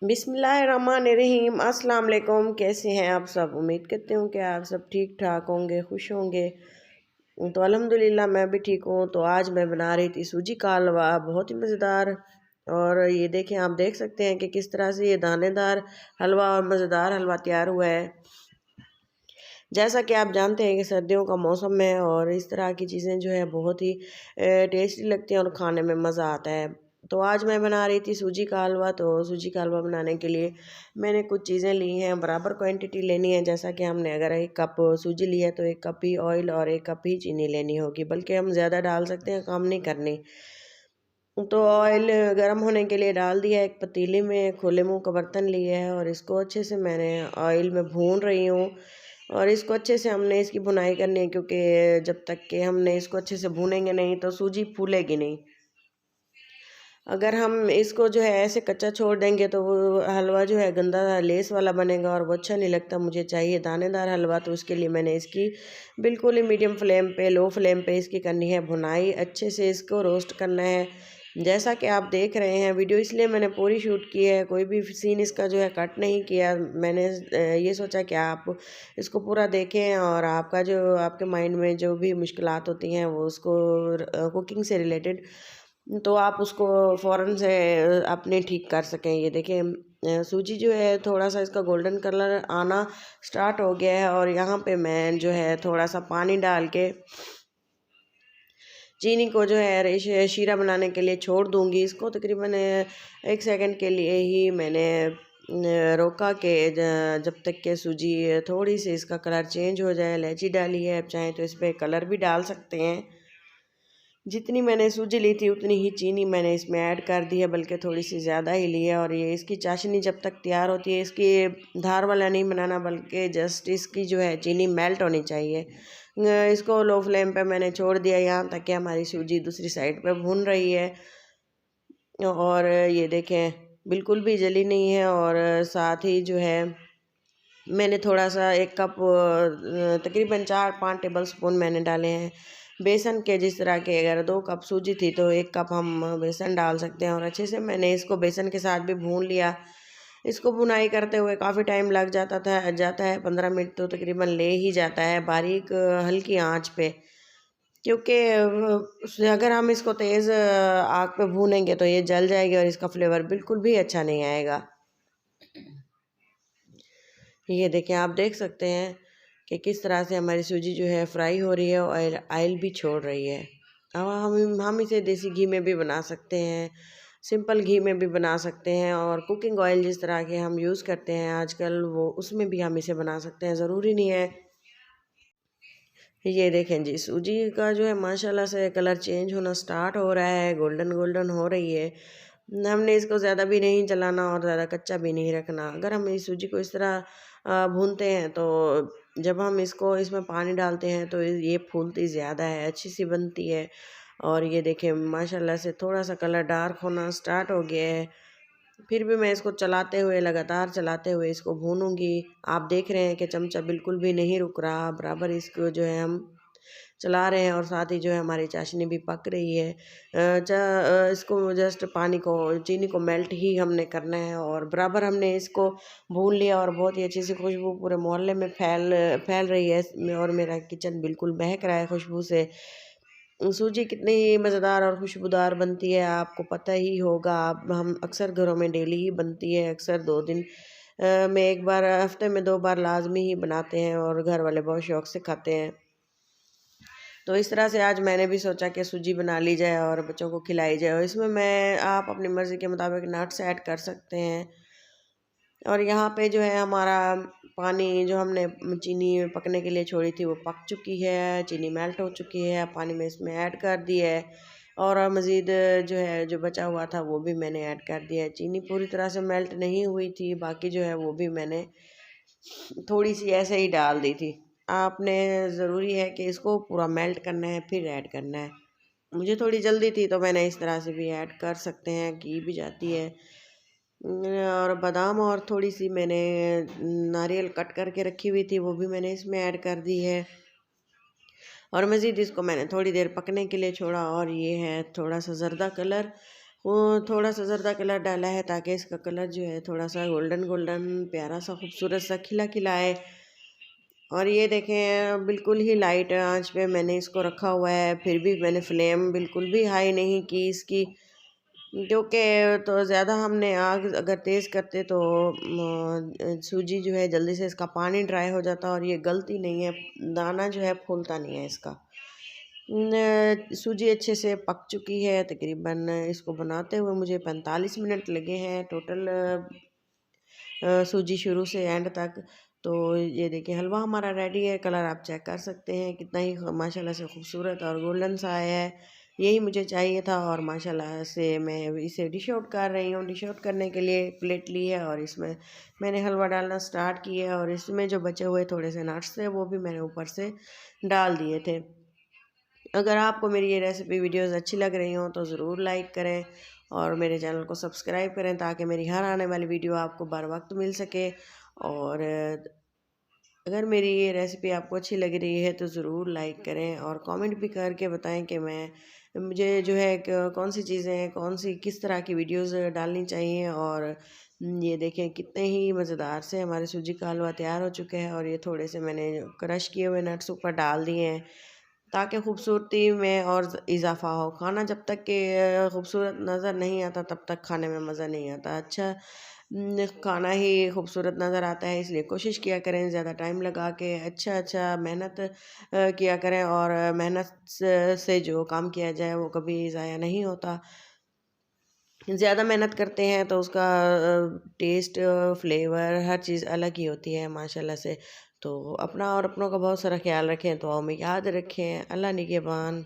बिस्मिल्लाहिर्रहमानिर्रहीम। अस्सलाम वालेकुम। कैसे हैं आप सब? उम्मीद करते हूँ कि आप सब ठीक ठाक होंगे, खुश होंगे। तो अल्हम्दुलिल्लाह मैं भी ठीक हूँ। तो आज मैं बना रही थी सूजी का हलवा, बहुत ही मज़ेदार। और ये देखें, आप देख सकते हैं कि किस तरह से ये दानेदार हलवा और मज़ेदार हलवा तैयार हुआ है। जैसा कि आप जानते हैं कि सर्दियों का मौसम है और इस तरह की चीज़ें जो है बहुत ही टेस्टी लगती हैं और खाने में मज़ा आता है। तो आज मैं बना रही थी सूजी का हलवा। तो सूजी का हलवा बनाने के लिए मैंने कुछ चीज़ें ली हैं, बराबर क्वांटिटी लेनी है। जैसा कि हमने अगर 1 कप सूजी ली है तो 1 कप ही ऑयल और 1 कप ही चीनी लेनी होगी, बल्कि हम ज़्यादा डाल सकते हैं, कम नहीं करनी। तो ऑयल गर्म होने के लिए डाल दिया। एक पतीली में खुले मुंह का बर्तन लिया है और इसको अच्छे से मैंने ऑयल में भून रही हूँ। और इसको अच्छे से हमने इसकी भुनाई करनी है, क्योंकि जब तक कि हमने इसको अच्छे से भूनेंगे नहीं तो सूजी फूलेगी नहीं। अगर हम इसको जो है ऐसे कच्चा छोड़ देंगे तो वो हलवा जो है गंदा लेस वाला बनेगा और वो अच्छा नहीं लगता। मुझे चाहिए दानेदार हलवा, तो उसके लिए मैंने इसकी बिल्कुल ही मीडियम फ्लेम पे, लो फ्लेम पे इसकी करनी है भुनाई। अच्छे से इसको रोस्ट करना है। जैसा कि आप देख रहे हैं वीडियो, इसलिए मैंने पूरी शूट की है, कोई भी सीन इसका जो है कट नहीं किया। मैंने ये सोचा कि आप इसको पूरा देखें और आपका जो आपके माइंड में जो भी मुश्किलात होती हैं वो उसको कुकिंग से रिलेटेड, तो आप उसको फ़ौरन से अपने ठीक कर सकें। ये देखिए, सूजी जो है थोड़ा सा इसका गोल्डन कलर आना स्टार्ट हो गया है और यहाँ पे मैं जो है थोड़ा सा पानी डाल के चीनी को जो है शीरा बनाने के लिए छोड़ दूंगी। इसको तकरीबन 1 सेकंड के लिए ही मैंने रोका के जब तक के सूजी थोड़ी सी इसका कलर चेंज हो जाए। इलायची डाली है, आप चाहें तो इस पर कलर भी डाल सकते हैं। जितनी मैंने सूजी ली थी उतनी ही चीनी मैंने इसमें ऐड कर दी है, बल्कि थोड़ी सी ज़्यादा ही ली है। और ये इसकी चाशनी जब तक तैयार होती है, इसकी धार वाला नहीं बनाना, बल्कि जस्ट इसकी जो है चीनी मेल्ट होनी चाहिए। इसको लो फ्लेम पे मैंने छोड़ दिया यहाँ तक कि हमारी सूजी दूसरी साइड पे भून रही है। और ये देखें, बिल्कुल भी जली नहीं है। और साथ ही जो है मैंने थोड़ा सा 1 कप तकरीबन 4-5 टेबल स्पून मैंने डाले हैं बेसन के। जिस तरह के अगर 2 कप सूजी थी तो 1 कप हम बेसन डाल सकते हैं। और अच्छे से मैंने इसको बेसन के साथ भी भून लिया। इसको भुनाई करते हुए काफ़ी टाइम लग जाता है 15 मिनट तो तकरीबन ले ही जाता है, बारीक हल्की आंच पे। क्योंकि अगर हम इसको तेज़ आग पे भूनेंगे तो ये जल जाएगी और इसका फ्लेवर बिल्कुल भी अच्छा नहीं आएगा। ये देखें, आप देख सकते हैं कि किस तरह से हमारी सूजी जो है फ्राई हो रही है और ऑयल भी छोड़ रही है। अब हम इसे देसी घी में भी बना सकते हैं, सिंपल घी में भी बना सकते हैं, और कुकिंग ऑयल जिस तरह के हम यूज़ करते हैं आजकल वो उसमें भी हम इसे बना सकते हैं, ज़रूरी नहीं है। ये देखें जी, सूजी का जो है माशाल्लाह से कलर चेंज होना स्टार्ट हो रहा है, गोल्डन गोल्डन हो रही है। हमने इसको ज़्यादा भी नहीं चलाना और ज़्यादा कच्चा भी नहीं रखना। अगर हम इस सूजी को इस तरह भूनते हैं तो जब हम इसको इसमें पानी डालते हैं तो ये फूलती ज़्यादा है, अच्छी सी बनती है। और ये देखें, माशाल्लाह से थोड़ा सा कलर डार्क होना स्टार्ट हो गया है। फिर भी मैं इसको चलाते हुए, लगातार चलाते हुए इसको भूनूंगी। आप देख रहे हैं कि चमचा बिल्कुल भी नहीं रुक रहा, बराबर इसको जो है हम चला रहे हैं। और साथ ही जो है हमारी चाशनी भी पक रही है। इसको जस्ट पानी को, चीनी को मेल्ट ही हमने करना है और बराबर हमने इसको भून लिया। और बहुत ही अच्छी सी खुशबू पूरे मोहल्ले में फैल रही है और मेरा किचन बिल्कुल महक रहा है खुशबू से। सूजी कितनी मज़ेदार और खुशबूदार बनती है आपको पता ही होगा। आप हम अक्सर घरों में डेली ही बनती है, अक्सर 2 दिन में 1 बार, हफ्ते में 2 बार लाजमी ही बनाते हैं और घर वाले बहुत शौक़ से खाते हैं। तो इस तरह से आज मैंने भी सोचा कि सूजी बना ली जाए और बच्चों को खिलाई जाए। और इसमें मैं आप अपनी मर्ज़ी के मुताबिक नट्स ऐड कर सकते हैं। और यहाँ पे जो है हमारा पानी, जो हमने चीनी पकने के लिए छोड़ी थी वो पक चुकी है, चीनी मेल्ट हो चुकी है। पानी में इसमें ऐड कर दिया है और मज़ीद जो है जो बचा हुआ था वो भी मैंने ऐड कर दिया है। चीनी पूरी तरह से मेल्ट नहीं हुई थी, बाकी जो है वो भी मैंने थोड़ी सी ऐसे ही डाल दी थी। आपने ज़रूरी है कि इसको पूरा मेल्ट करना है फिर ऐड करना है। मुझे थोड़ी जल्दी थी तो मैंने इस तरह से भी ऐड कर सकते हैं, की भी जाती है। और बादाम और थोड़ी सी मैंने नारियल कट करके रखी हुई थी वो भी मैंने इसमें ऐड कर दी है। और मज़ीद इसको मैंने थोड़ी देर पकने के लिए छोड़ा। और ये है थोड़ा सा ज़र्दा कलर, वो थोड़ा सा ज़र्दा कलर डाला है ताकि इसका कलर जो है थोड़ा सा गोल्डन गोल्डन प्यारा सा खूबसूरत सा खिला खिला है। और ये देखें बिल्कुल ही लाइट आंच पे मैंने इसको रखा हुआ है, फिर भी मैंने फ्लेम बिल्कुल भी हाई नहीं की इसकी, क्योंकि तो ज़्यादा हमने आग अगर तेज़ करते तो सूजी जो है जल्दी से इसका पानी ड्राई हो जाता और ये गलती नहीं है, दाना जो है फूलता नहीं है इसका। सूजी अच्छे से पक चुकी है, तकरीबन इसको बनाते हुए मुझे 45 मिनट लगे हैं टोटल, सूजी शुरू से एंड तक। तो ये देखिए हलवा हमारा रेडी है, कलर आप चेक कर सकते हैं कितना ही माशाल्लाह से खूबसूरत और गोल्डन सा आया है। यही मुझे चाहिए था और माशाल्लाह से मैं इसे डिश आउट कर रही हूँ। डिश आउट करने के लिए प्लेट ली है और इसमें मैंने हलवा डालना स्टार्ट किया है और इसमें जो बचे हुए थोड़े से नट्स थे वो भी मैंने ऊपर से डाल दिए थे। अगर आपको मेरी ये रेसिपी वीडियोस अच्छी लग रही हों तो ज़रूर लाइक करें और मेरे चैनल को सब्सक्राइब करें ताकि मेरी हर आने वाली वीडियो आपको बर वक्त मिल सके। और अगर मेरी ये रेसिपी आपको अच्छी लग रही है तो ज़रूर लाइक करें और कमेंट भी करके बताएं कि मुझे जो है कौन सी चीज़ें हैं, कौन सी किस तरह की वीडियोस डालनी चाहिए। और ये देखें कितने ही मज़ेदार से हमारे सूजी का हलवा तैयार हो चुके हैं और ये थोड़े से मैंने क्रश किए हुए नट्स ऊपर डाल दिए हैं ताकि खूबसूरती में और इजाफा हो। खाना जब तक कि खूबसूरत नज़र नहीं आता तब तक खाने में मज़ा नहीं आता। अच्छा खाना ही खूबसूरत नज़र आता है, इसलिए कोशिश किया करें ज़्यादा टाइम लगा के अच्छा अच्छा मेहनत किया करें और मेहनत से जो काम किया जाए वो कभी ज़ाया नहीं होता। ज़्यादा मेहनत करते हैं तो उसका टेस्ट, फ्लेवर हर चीज़ अलग ही होती है माशाल्लाह से। तो अपना और अपनों का बहुत सारा ख्याल रखें, तो हमें याद रखें। अल्लाह निगहबान।